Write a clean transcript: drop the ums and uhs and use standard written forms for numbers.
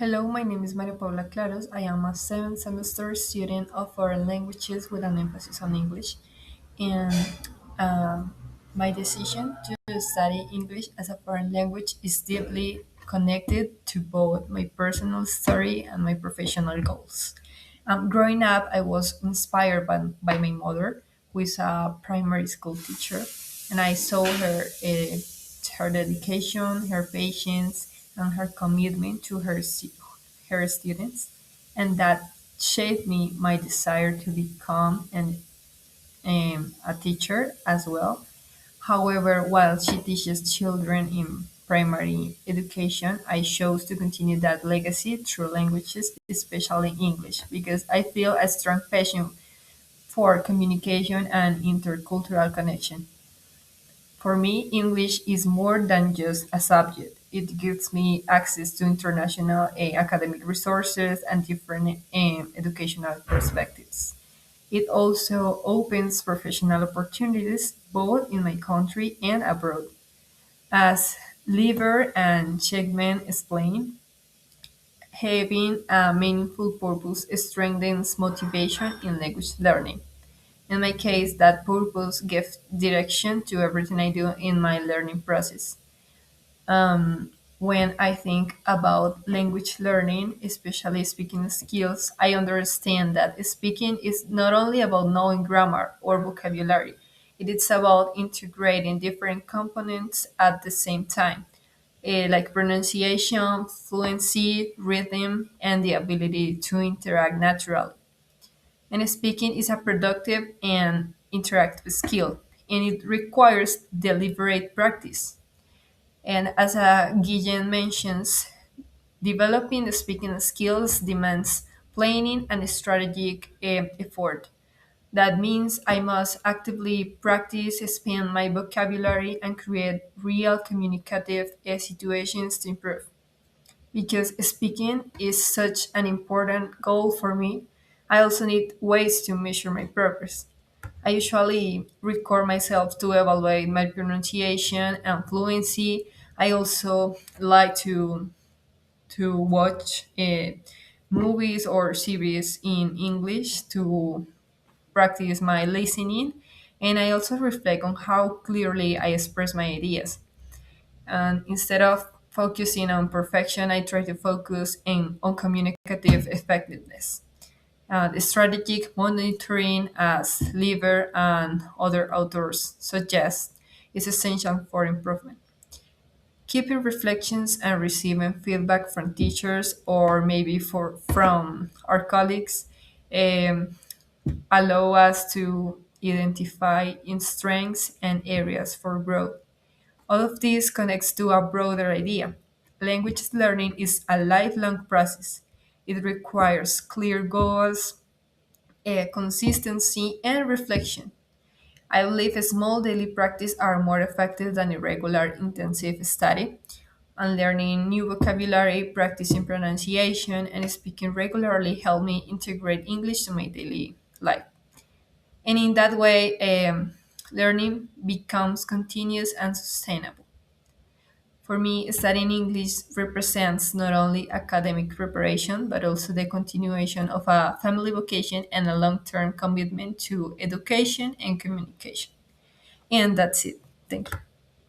Hello, my name is Maria Paula Claros. I am a seventh semester student of foreign languages with an emphasis on English. And my decision to study English as a foreign language is deeply connected to both my personal story and my professional goals. Growing up, I was inspired by my mother, who is a primary school teacher, and I saw her dedication, her patience, and her commitment to her students, and that shaped me my desire to become a teacher as well. However, while she teaches children in primary education, I chose to continue that legacy through languages, especially English, because I feel a strong passion for communication and intercultural connection. For me, English is more than just a subject. It gives me access to international academic resources and different educational perspectives. It also opens professional opportunities both in my country and abroad. As Lever and Checkman explain, having a meaningful purpose strengthens motivation in language learning. In my case, that purpose gives direction to everything I do in my learning process. When I think about language learning, especially speaking skills, I understand that speaking is not only about knowing grammar or vocabulary, it is about integrating different components at the same time, like pronunciation, fluency, rhythm, and the ability to interact naturally. And speaking is a productive and interactive skill, and it requires deliberate practice. And as Guillen mentions, developing the speaking skills demands planning and strategic effort. That means I must actively practice, expand my vocabulary, and create real communicative situations to improve. Because speaking is such an important goal for me, I also need ways to measure my progress. I usually record myself to evaluate my pronunciation and fluency. I also like to watch movies or series in English to practice my listening, and I also reflect on how clearly I express my ideas. And instead of focusing on perfection, I try to focus on communicative effectiveness. The strategic monitoring, as Lever and other authors suggest, is essential for improvement. Keeping reflections and receiving feedback from teachers or maybe from our colleagues um, allow us to identify in strengths and areas for growth. All of this connects to a broader idea. Language learning is a lifelong process. It requires clear goals, consistency, and reflection. I believe a small daily practice are more effective than irregular intensive study. And learning new vocabulary, practicing pronunciation, and speaking regularly help me integrate English to my daily life. And in that way, learning becomes continuous and sustainable. For me, studying English represents not only academic preparation, but also the continuation of a family vocation and a long term commitment to education and communication. And that's it. Thank you.